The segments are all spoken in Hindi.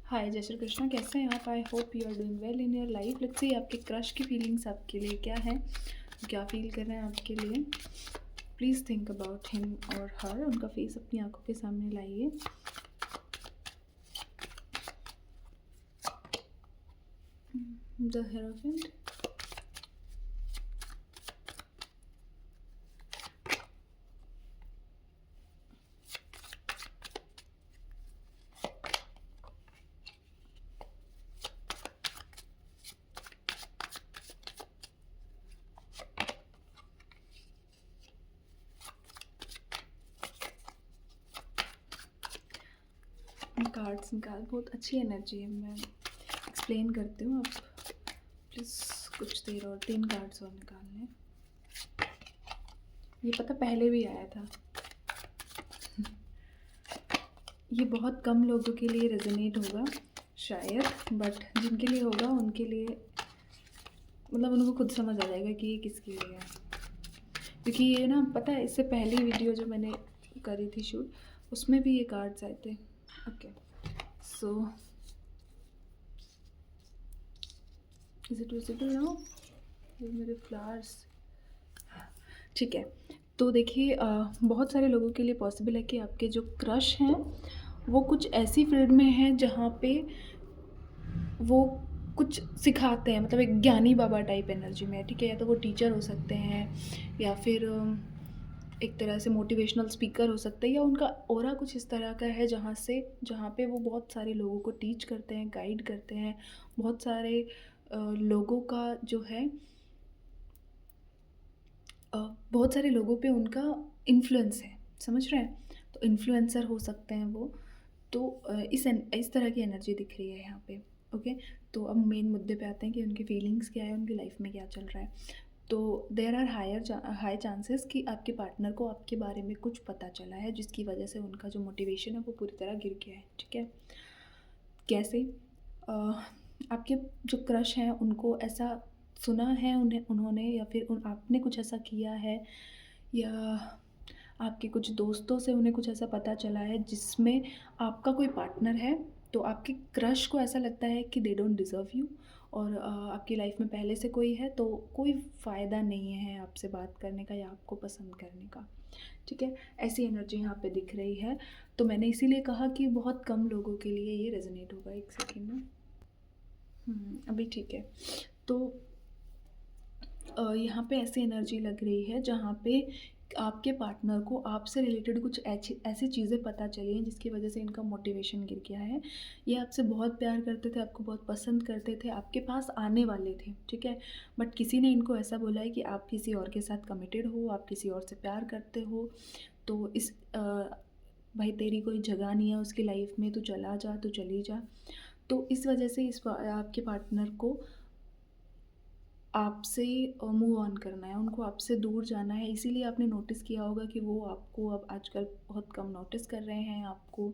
हाय जय श्री कृष्णा, कैसे हैं आप? I hope you are doing well in your life. Let's see आपके क्रश की फीलिंग्स आपके लिए क्या है, क्या फील कर रहे हैं आपके लिए। प्लीज़ थिंक अबाउट हिम और हर। उनका फेस अपनी आंखों के सामने लाइए। द हेरोफेंट, कार्ड्स निकाल। बहुत अच्छी एनर्जी है, मैं एक्सप्लेन करती हूँ। आप प्लीज़ कुछ देर और 3 कार्ड्स और निकाल लें। ये पता पहले भी आया था। ये बहुत कम लोगों के लिए रेजोनेट होगा शायद, बट जिनके लिए होगा उनके लिए मतलब उनको खुद समझ आ जाएगा कि ये किसके लिए है। क्योंकि ये ना पता है, इससे पहली वीडियो जो मैंने करी थी शूट, उसमें भी ये कार्ड्स आए थे। Okay, so is it visible now? ये मेरे फ्लावर्स, ठीक है। तो देखिए, बहुत सारे लोगों के लिए पॉसिबल है कि आपके जो क्रश हैं वो कुछ ऐसी फील्ड में हैं जहाँ पे वो कुछ सिखाते हैं, मतलब एक ज्ञानी बाबा टाइप एनर्जी में है, ठीक है। या तो वो टीचर हो सकते हैं, या फिर एक तरह से मोटिवेशनल स्पीकर हो सकते हैं, या उनका ऑरा कुछ इस तरह का है जहाँ पे वो बहुत सारे लोगों को टीच करते हैं, गाइड करते हैं। बहुत सारे लोगों का जो है, बहुत सारे लोगों पे उनका इन्फ्लुएंस है, समझ रहे हैं? तो इन्फ्लुएंसर हो सकते हैं वो। तो इस तरह की एनर्जी दिख रही है यहाँ पे। ओके, तो अब मेन मुद्दे पे आते हैं कि उनकी फीलिंग्स क्या है, उनकी लाइफ में क्या चल रहा है। तो देयर आर हाई चांसेस कि आपके पार्टनर को आपके बारे में कुछ पता चला है, जिसकी वजह से उनका जो मोटिवेशन है वो पूरी तरह गिर गया है, ठीक है। कैसे? आपके जो क्रश हैं उनको ऐसा सुना है उन्होंने, या फिर आपने कुछ ऐसा किया है, या आपके कुछ दोस्तों से उन्हें कुछ ऐसा पता चला है जिसमें आपका कोई पार्टनर है। तो आपके क्रश को ऐसा लगता है कि दे डोंट डिज़र्व यू, और आपकी लाइफ में पहले से कोई है तो कोई फ़ायदा नहीं है आपसे बात करने का या आपको पसंद करने का, ठीक है। ऐसी एनर्जी यहाँ पे दिख रही है। तो मैंने इसीलिए कहा कि बहुत कम लोगों के लिए ये रेजोनेट होगा। एक सेकेंड में, अभी ठीक है। तो यहाँ पे ऐसी एनर्जी लग रही है जहाँ पे आपके पार्टनर को आपसे रिलेटेड कुछ ऐसी ऐसी चीज़ें पता चली हैं जिसकी वजह से इनका मोटिवेशन गिर गया है। ये आपसे बहुत प्यार करते थे, आपको बहुत पसंद करते थे, आपके पास आने वाले थे, ठीक है। बट किसी ने इनको ऐसा बोला है कि आप किसी और के साथ कमिटेड हो, आप किसी और से प्यार करते हो। तो भाई तेरी कोई जगह नहीं है उसकी लाइफ में, तू चला जा, तू चली जा। तो इस वजह से आपके पार्टनर को आपसे मूव ऑन करना है, उनको आपसे दूर जाना है। इसीलिए आपने नोटिस किया होगा कि वो आपको अब आजकल बहुत कम नोटिस कर रहे हैं, आपको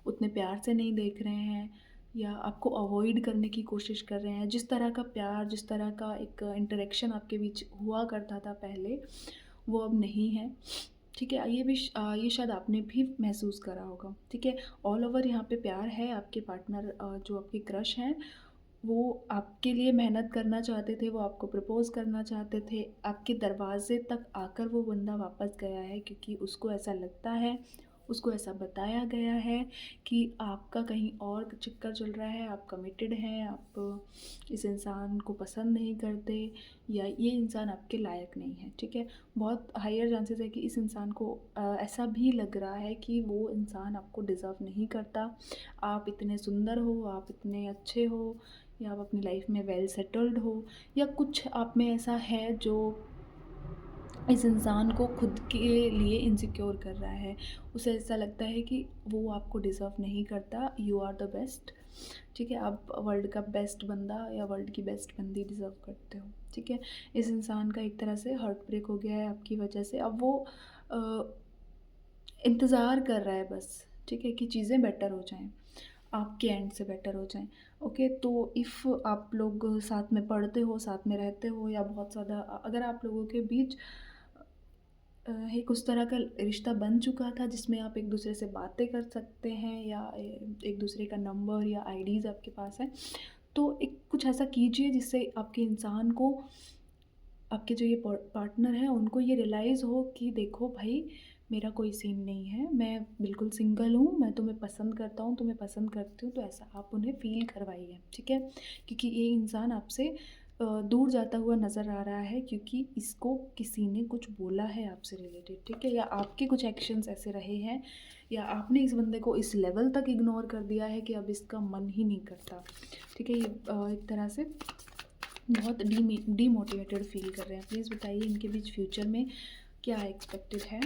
उतने प्यार से नहीं देख रहे हैं, या आपको अवॉइड करने की कोशिश कर रहे हैं। जिस तरह का प्यार, जिस तरह का एक इंटरेक्शन आपके बीच हुआ करता था पहले, वो अब नहीं है, ठीक है। ये शायद आपने भी महसूस करा होगा, ठीक है। ऑल ओवर यहाँ पे प्यार है। आपके पार्टनर जो आपके क्रश हैं वो आपके लिए मेहनत करना चाहते थे, वो आपको प्रपोज़ करना चाहते थे। आपके दरवाज़े तक आकर वो बंदा वापस गया है क्योंकि उसको ऐसा लगता है, उसको ऐसा बताया गया है कि आपका कहीं और चक्कर चल रहा है, आप कमिटेड हैं, आप इस इंसान को पसंद नहीं करते, या ये इंसान आपके लायक नहीं है, ठीक है। बहुत हायर चांसेस है कि इस इंसान को ऐसा भी लग रहा है कि वो इंसान आपको डिज़र्व नहीं करता। आप इतने सुंदर हो, आप इतने अच्छे हो, या आप अपनी लाइफ में वेल सेटल्ड हो, या कुछ आप में ऐसा है जो इस इंसान को खुद के लिए इनसिक्योर कर रहा है। उसे ऐसा लगता है कि वो आपको डिज़र्व नहीं करता, यू आर द बेस्ट, ठीक है। आप वर्ल्ड का बेस्ट बंदा या वर्ल्ड की बेस्ट बंदी डिज़र्व करते हो, ठीक है। इस इंसान का एक तरह से हार्ट ब्रेक हो गया है आपकी वजह से। अब वो इंतज़ार कर रहा है बस, ठीक है, कि चीज़ें बेटर हो जाएँ, आपके एंड से बेटर हो जाएँ। ओके, तो इफ़ आप लोग साथ में पढ़ते हो, साथ में रहते हो, या बहुत ज़्यादा अगर आप लोगों के बीच एक उस तरह का रिश्ता बन चुका था जिसमें आप एक दूसरे से बातें कर सकते हैं, या एक दूसरे का नंबर या आईडीज़ आपके पास है। तो एक कुछ ऐसा कीजिए जिससे आपके इंसान को, आपके जो ये पार्टनर हैं उनको ये रियलाइज़ हो कि देखो भाई, मेरा कोई सीन नहीं है, मैं बिल्कुल सिंगल हूँ, मैं तुम्हें पसंद करता हूँ, तुम्हें पसंद करती हूँ। तो ऐसा आप उन्हें फ़ील करवाइए, ठीक है? क्योंकि ये इंसान आपसे दूर जाता हुआ नज़र आ रहा है, क्योंकि इसको किसी ने कुछ बोला है आपसे रिलेटेड, ठीक है? या आपके कुछ एक्शंस ऐसे रहे हैं, या आपने इस बंदे को इस लेवल तक इग्नोर कर दिया है कि अब इसका मन ही नहीं करता, ठीक है? ये एक तरह से बहुत डीमोटिवेटेड फ़ील कर रहे हैं। प्लीज़ बताइए इनके बीच फ्यूचर में क्या एक्सपेक्टेड है?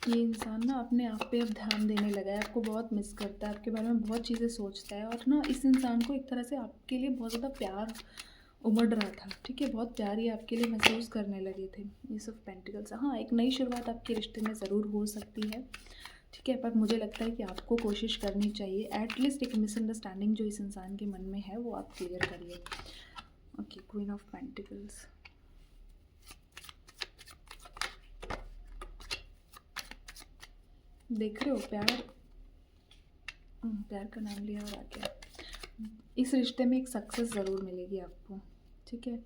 ये इंसान ना अपने आप पे अब ध्यान देने लगा है, आपको बहुत मिस करता है, आपके बारे में बहुत चीज़ें सोचता है, और ना इस इंसान को एक तरह से आपके लिए बहुत ज़्यादा प्यार उमड़ रहा था, ठीक है? बहुत प्यार ये आपके लिए महसूस करने लगे थे। एस ऑफ पेंटिकल्स, हाँ, एक नई शुरुआत आपके रिश्ते में ज़रूर हो सकती है, ठीक है? पर मुझे लगता है कि आपको कोशिश करनी चाहिए, एट लीस्ट एक मिसअंडरस्टैंडिंग जो इस इंसान के मन में है वो आप क्लियर करिए। Okay, queen of pentacles. देख रहे हो प्यार, प्यार का नाम लिया और आ गया। इस रिश्ते में एक सक्सेस ज़रूर मिलेगी आपको, ठीक है?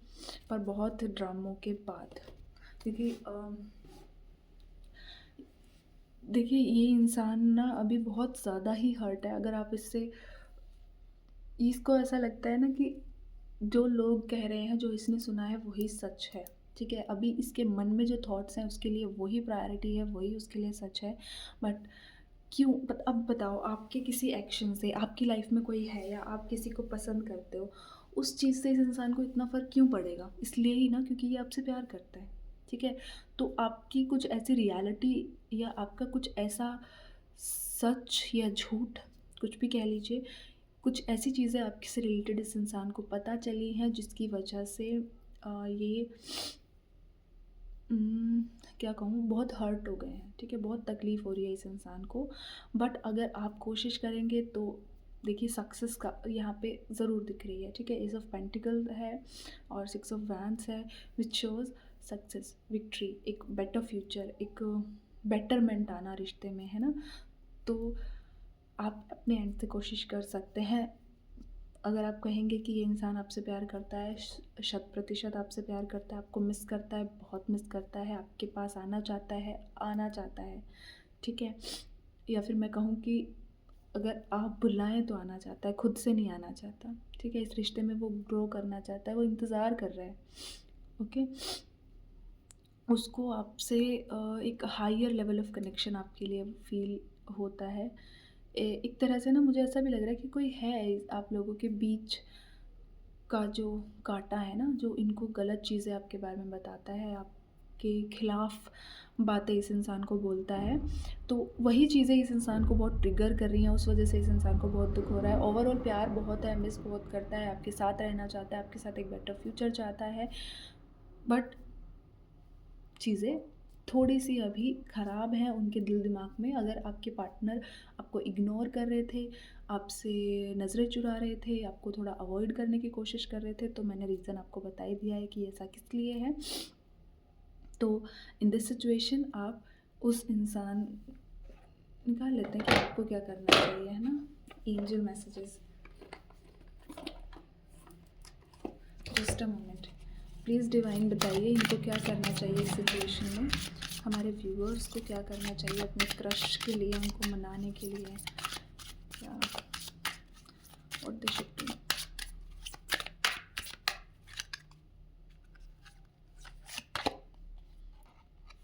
पर बहुत ड्रामों के बाद, क्योंकि देखिए ये इंसान ना अभी बहुत ज़्यादा ही हर्ट है। अगर आप इससे, इसको ऐसा लगता है ना कि जो लोग कह रहे हैं, जो इसने सुना है वही सच है, ठीक है? अभी इसके मन में जो थॉट्स हैं उसके लिए वही प्रायोरिटी है, वही उसके लिए सच है। बट क्यों अब बताओ, आपके किसी एक्शन से आपकी लाइफ में कोई है, या आप किसी को पसंद करते हो, उस चीज़ से इस इंसान को इतना फ़र्क क्यों पड़ेगा? इसलिए ही ना, क्योंकि ये आपसे प्यार करता है, ठीक है? तो आपकी कुछ ऐसी रियलिटी, या आपका कुछ ऐसा सच या झूठ, कुछ भी कह लीजिए, कुछ ऐसी चीज़ें आपके से रिलेटेड इस इंसान को पता चली हैं जिसकी वजह से ये उम, क्या कहूँ, बहुत हर्ट हो गए हैं, ठीक है? बहुत तकलीफ़ हो रही है इस इंसान को। बट अगर आप कोशिश करेंगे तो देखिए सक्सेस का यहाँ पे ज़रूर दिख रही है, ठीक है? एस ऑफ पेंटिकल है और सिक्स ऑफ वैंड्स है, व्हिच शोज़ सक्सेस, विक्ट्री, एक बेटर फ्यूचर, एक बेटरमेंट आना रिश्ते में, है ना? तो आप अपने एंड से कोशिश कर सकते हैं। अगर आप कहेंगे कि ये इंसान आपसे प्यार करता है, 100% आपसे प्यार करता है, आपको मिस करता है, बहुत मिस करता है, आपके पास आना चाहता है, ठीक है? या फिर मैं कहूँ कि अगर आप बुलाएँ तो आना चाहता है, खुद से नहीं आना चाहता, ठीक है? इस रिश्ते में वो ग्रो करना चाहता है, वो इंतज़ार कर रहा है, ओके? उसको आपसे एक हायर लेवल ऑफ कनेक्शन आपके लिए फ़ील होता है। एक तरह से ना मुझे ऐसा भी लग रहा है कि कोई है आप लोगों के बीच का जो काँटा है ना, जो इनको गलत चीज़ें आपके बारे में बताता है, आपके खिलाफ़ बातें इस इंसान को बोलता है, तो वही चीज़ें इस इंसान को बहुत ट्रिगर कर रही हैं, उस वज़ह से इस इंसान को बहुत दुःख हो रहा है। ओवरऑल प्यार बहुत है, मिस बहुत करता है, आपके साथ रहना चाहता है, आपके साथ एक बेटर फ्यूचर चाहता है, बट चीज़ें थोड़ी-सी अभी ख़राब हैं उनके दिल-दिमाग में। अगर आपके पार्टनर आपको इग्नोर कर रहे थे, आपसे नज़रें चुरा रहे थे, आपको थोड़ा अवॉइड करने की कोशिश कर रहे थे, तो मैंने रीज़न आपको बता ही दिया है कि ऐसा किस लिए है। तो इन दिस सिचुएशन आप उस इंसान, निकाल लेते हैं कि आपको क्या करना चाहिए, है ना? Angel messages, just a moment. Please divine बताइए इनको क्या करना चाहिए इस सिचुएशन में, हमारे व्यूअर्स को क्या करना चाहिए अपने क्रश के लिए, उनको मनाने के लिए, क्या what they should do.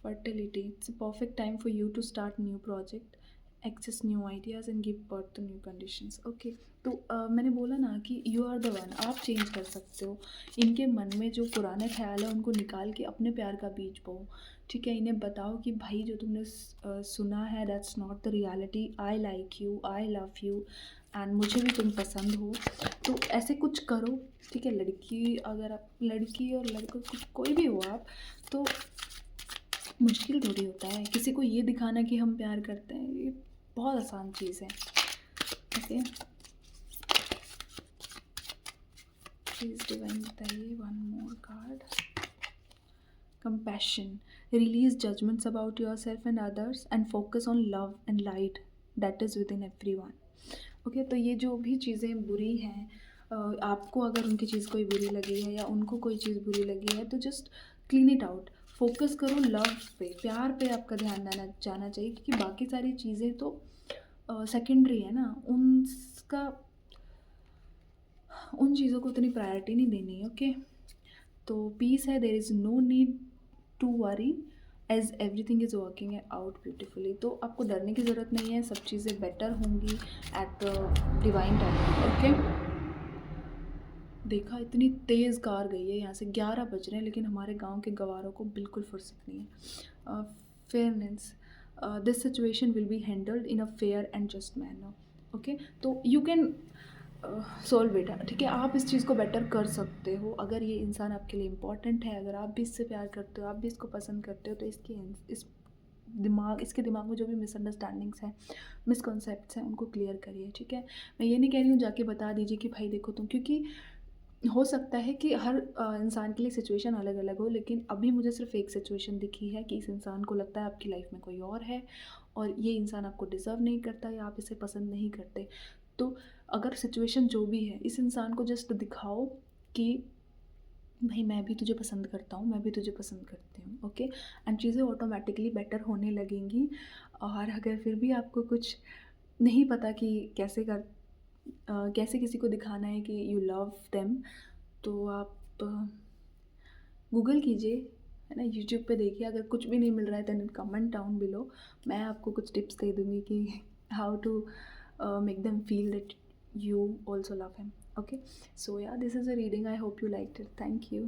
Fertility, it's a perfect time for you to start new project, access new ideas and give birth to new conditions. Okay, तो मैंने बोला ना कि यू आर द वन, आप चेंज कर सकते हो। इनके मन में जो पुराने ख्याल है उनको निकाल के अपने प्यार का बीज बोओ, ठीक है? इन्हें बताओ कि भाई जो तुमने सुना है that's not the reality, I like you, I love you and मुझे भी तुम पसंद हो। तो ऐसे कुछ करो, ठीक है? लड़की, अगर आप लड़की और लड़का कोई भी हो आप, तो मुश्किल थोड़ी होता है किसी को ये दिखाना कि हम प्यार करते हैं, ये बहुत आसान चीज़ है, ओके? प्लीज़ डिवाइन बताइए one more card. compassion, release judgments about yourself and others, and focus on love and light that is within everyone. Okay, तो ये जो भी चीज़ें बुरी हैं, आपको अगर उनकी चीज़ कोई बुरी लगी है या उनको कोई चीज़ बुरी लगी है, तो just clean it out. Focus करो लव पे, प्यार पे आपका ध्यान जाना जाना चाहिए, क्योंकि बाकी सारी चीज़ें तो सेकेंडरी है ना, उनका उन चीज़ों को उतनी प्रायोरिटी नहीं देनी है। ओके, तो पीस है, there is no need to worry as everything is working out beautifully. तो आपको डरने की ज़रूरत नहीं है, सब चीज़ें बेटर होंगी at the divine time. Okay, देखा इतनी तेज़ कार गई है, यहाँ से 11 बज रहे हैं, लेकिन हमारे गांव के गवारों को बिल्कुल फुर्सत नहीं है। Fairness, this situation will be handled in a fair and just manner. Okay, तो यू कैन सॉल्व इट। ठीक है, आप इस चीज़ को बेटर कर सकते हो। अगर ये इंसान आपके लिए इम्पॉर्टेंट है, अगर आप भी इससे प्यार करते हो, आप भी इसको पसंद करते हो, तो इसके दिमाग में जो भी मिसअंडरस्टैंडिंग्स हैं, मिसकॉन्सेप्ट्स हैं, उनको क्लियर करिए। ठीक है, मैं ये नहीं कह रही हूँ जाके बता दीजिए कि भाई देखो तुम, क्योंकि हो सकता है कि हर इंसान के लिए सिचुएशन अलग अलग हो, लेकिन अभी मुझे सिर्फ एक सिचुएशन दिखी है कि इस इंसान को लगता है आपकी लाइफ में कोई और है, और ये इंसान आपको डिज़र्व नहीं करता या आप इसे पसंद नहीं करते। तो अगर सिचुएशन जो भी है, इस इंसान को जस्ट दिखाओ कि भाई मैं भी तुझे पसंद करता हूँ, मैं भी तुझे पसंद करती हूँ। ओके, एंड चीज़ें ऑटोमेटिकली बेटर होने लगेंगी। और अगर फिर भी आपको कुछ नहीं पता कि कैसे किसी को दिखाना है कि यू लव देम, तो आप गूगल कीजिए, है ना, यूट्यूब पे देखिए। अगर कुछ भी नहीं मिल रहा है देन कमेंट डाउन बिलो, मैं आपको कुछ टिप्स दे दूँगी कि how to make them feel that you also love him. Okay, so yeah, this is a reading. I hope you liked it. Thank you.